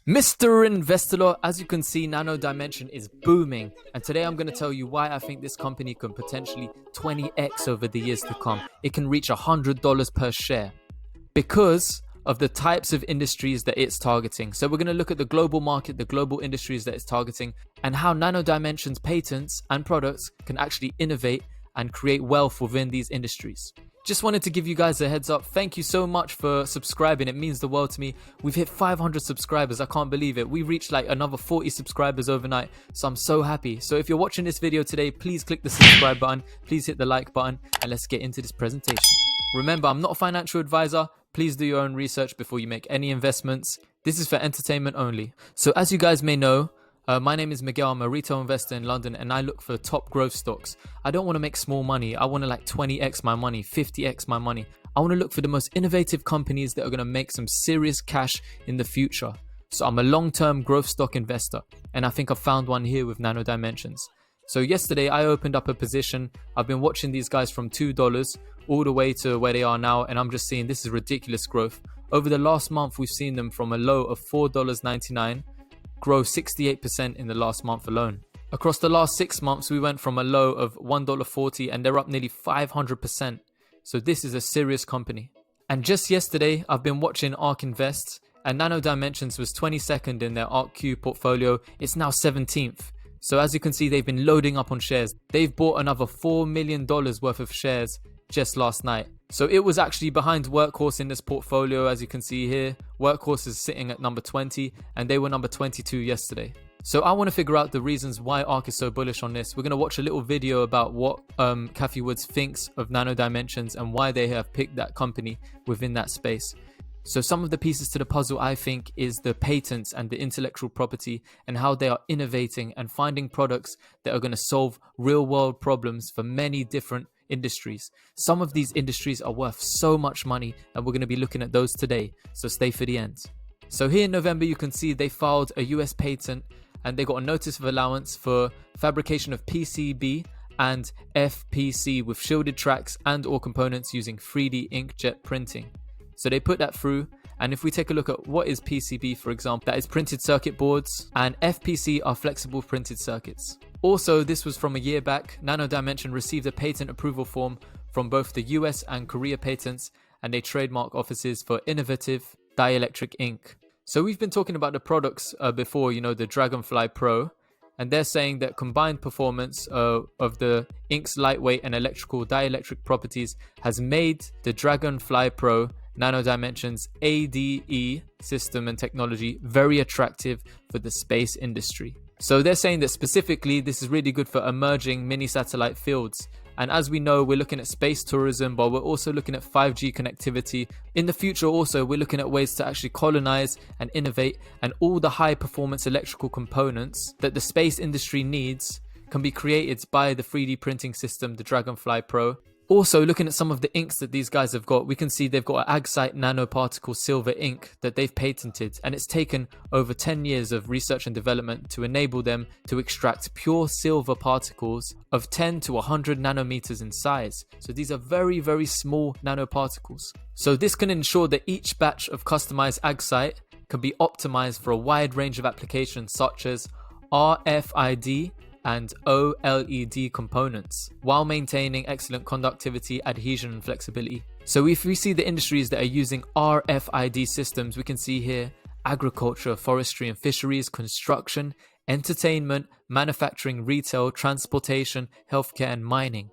Mr. Investor, as you can see, Nano Dimension is booming, and today I'm going to tell you why I think this company can potentially 20x over the years to come. It can reach $100 per share because of the types of industries that it's targeting. So we're going to look at the global market, the global industries that it's targeting, and how Nano Dimension's patents and products can actually innovate and create wealth within these industries. Just wanted to give you guys a heads up. Thank you so much for subscribing. It means the world to me. We've hit 500 subscribers. I can't believe it. We reached like another 40 subscribers overnight. So I'm so happy. So if you're watching this video today, please click the subscribe button. Please hit the like button and let's get into this presentation. Remember, I'm not a financial advisor. Please do your own research before you make any investments. This is for entertainment only. So as you guys may know, my name is Miguel. I'm a retail investor in London and I look for top growth stocks. I don't want to make small money. I want to like 20x my money, 50x my money. I want to look for the most innovative companies that are going to make some serious cash in the future. So I'm a long-term growth stock investor and I think I've found one here with Nano Dimensions. So yesterday I opened up a position. I've been watching these guys from $2 all the way to where they are now, and I'm just seeing this is ridiculous growth. Over the last month, we've seen them from a low of $4.99 grow 68% in the last month alone. Across the last 6 months, we went from a low of $1.40 and they're up nearly 500%. So this is a serious company. And just yesterday, I've been watching ARK Invest, and Nano Dimensions was 22nd in their ARK-Q portfolio. It's now 17th. So as you can see, they've been loading up on shares. They've bought another $4 million worth of shares just last night. So it was actually behind Workhorse in this portfolio, as you can see here. Workhorse is sitting at number 20 and they were number 22 yesterday. So I want to figure out the reasons why ARK is so bullish on this. We're going to watch a little video about what Cathie Wood thinks of Nano Dimensions and why they have picked that company within that space. So some of the pieces to the puzzle, I think, is the patents and the intellectual property and how they are innovating and finding products that are going to solve real world problems for many different industries. Some of these industries are worth so much money and we're going to be looking at those today, so stay for the end. So here in November you can see they filed a US patent and they got a notice of allowance for fabrication of PCB and FPC with shielded tracks and or components using 3D inkjet printing. So they put that through, and if we take a look at what is PCB, for example, that is printed circuit boards, and FPC are flexible printed circuits. Also, this was from a year back. Nano Dimension received a patent approval form from both the US and Korea patents, and they trademark offices for innovative dielectric ink. So we've been talking about the products before, you know, the Dragonfly Pro, and they're saying that combined performance of the ink's lightweight and electrical dielectric properties has made the Dragonfly Pro Nano Dimensions ADE system and technology very attractive for the space industry. So they're saying that specifically this is really good for emerging mini satellite fields. And as we know, we're looking at space tourism, but we're also looking at 5G connectivity. In the future also, we're looking at ways to actually colonize and innovate, and all the high performance electrical components that the space industry needs can be created by the 3D printing system, the Dragonfly Pro. Also, looking at some of the inks that these guys have got, we can see they've got an Agsite nanoparticle silver ink that they've patented, and it's taken over 10 years of research and development to enable them to extract pure silver particles of 10 to 100 nanometers in size. So these are very, very small nanoparticles. So this can ensure that each batch of customized Agsite can be optimized for a wide range of applications such as RFID and OLED components, while maintaining excellent conductivity, adhesion and flexibility. So if we see the industries that are using RFID systems, we can see here agriculture, forestry and fisheries, construction, entertainment, manufacturing, retail, transportation, healthcare and mining.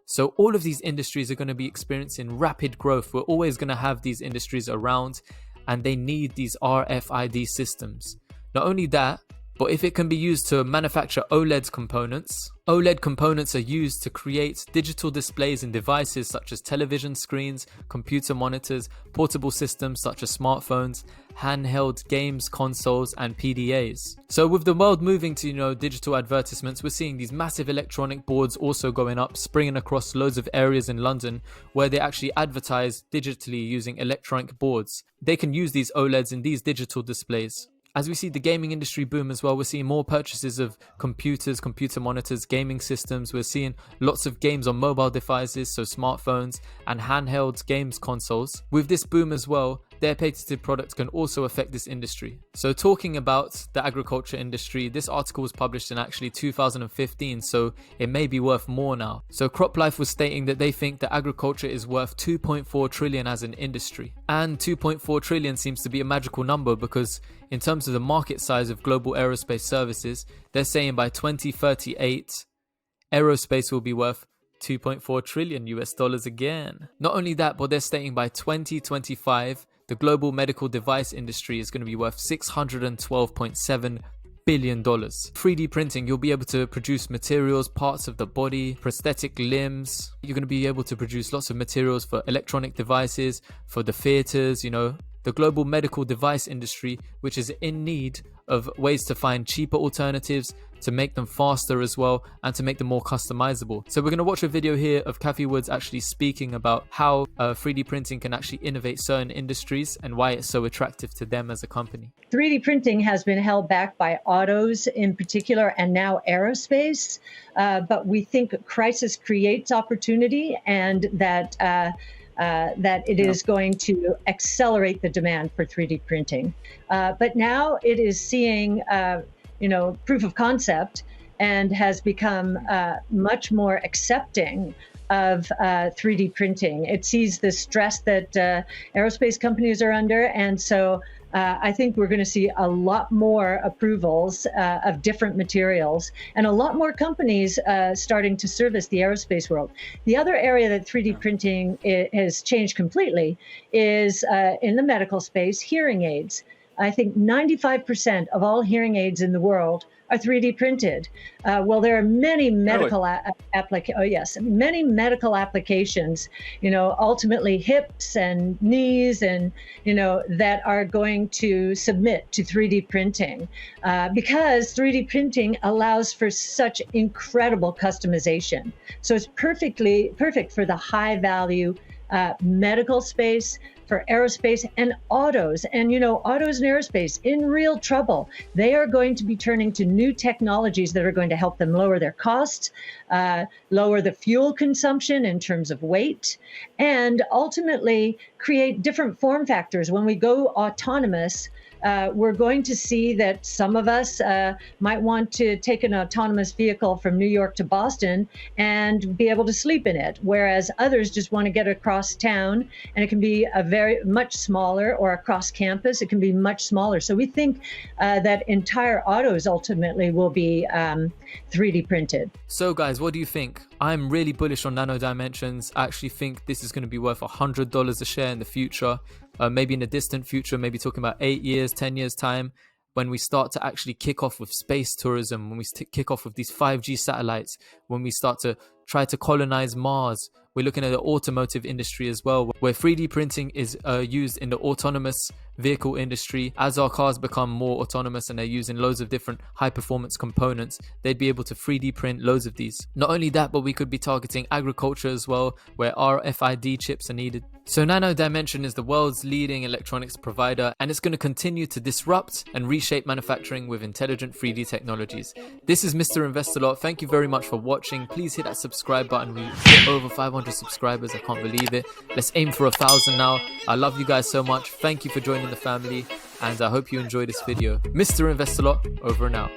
So all of these industries are going to be experiencing rapid growth. We're always going to have these industries around and they need these RFID systems. Not only that, but if it can be used to manufacture OLED components are used to create digital displays in devices such as television screens, computer monitors, portable systems such as smartphones, handheld games consoles and PDAs. So with the world moving to, you know, digital advertisements, we're seeing these massive electronic boards also going up, springing across loads of areas in London where they actually advertise digitally using electronic boards. They can use these OLEDs in these digital displays. As we see the gaming industry boom as well, we're seeing more purchases of computers, computer monitors, gaming systems. We're seeing lots of games on mobile devices, so smartphones and handheld games consoles. With this boom as well, their patented products can also affect this industry. So talking about the agriculture industry, this article was published in actually 2015, so it may be worth more now. So CropLife was stating that they think that agriculture is worth 2.4 trillion as an industry. And 2.4 trillion seems to be a magical number because in terms of the market size of global aerospace services, they're saying by 2038, aerospace will be worth 2.4 trillion US dollars again. Not only that, but they're stating by 2025, the global medical device industry is going to be worth $612.7 billion. 3D printing, you'll be able to produce materials, parts of the body, prosthetic limbs. You're going to be able to produce lots of materials for electronic devices, for the theaters, you know, the global medical device industry, which is in need of ways to find cheaper alternatives, to make them faster as well, and to make them more customizable. So we're going to watch a video here of Kathy Woods actually speaking about how 3D printing can actually innovate certain industries and why it's so attractive to them as a company. 3D printing has been held back by autos in particular and now aerospace, but we think crisis creates opportunity and that it is going to accelerate the demand for 3D printing. But now it is seeing, proof of concept and has become much more accepting of 3D printing. It sees the stress that aerospace companies are under. And so I think we're going to see a lot more approvals of different materials and a lot more companies starting to service the aerospace world. The other area that 3D printing has changed completely is in the medical space, hearing aids. I think 95% of all hearing aids in the world are 3D printed. Well, there are many medical many medical applications, ultimately hips and knees and, that are going to submit to 3D printing because 3D printing allows for such incredible customization. So it's perfect for the high value medical space, for aerospace and autos. And, autos and aerospace in real trouble. They are going to be turning to new technologies that are going to help them lower their costs, lower the fuel consumption in terms of weight, and ultimately create different form factors. When we go autonomous, we're going to see that some of us might want to take an autonomous vehicle from New York to Boston and be able to sleep in it, whereas others just want to get across town, and it can be a very much smaller, or across campus, it can be much smaller. So we think that entire autos ultimately will be 3D printed. So guys, what do you think? I'm really bullish on Nano Dimensions. I actually think this is going to be worth $100 a share in the future. Maybe in the distant future, maybe talking about 8 years, 10 years time, when we start to actually kick off with space tourism, when we kick off with these 5G satellites, when we start to try to colonize Mars. We're looking at the automotive industry as well, where 3D printing is used in the autonomous vehicle industry. As our cars become more autonomous and they're using loads of different high performance components, they'd be able to 3D print loads of these. Not only that, but we could be targeting agriculture as well, where RFID chips are needed. So Nano Dimension is the world's leading electronics provider, and it's going to continue to disrupt and reshape manufacturing with intelligent 3D technologies. This is Mr. Investor. Thank you very much for watching. Please hit that subscribe button. We hit over 500 subscribers. I can't believe it. Let's aim for 1,000 now. I love you guys so much. Thank you for joining the family, and I hope you enjoyed this video. Mr. Investor, over and out.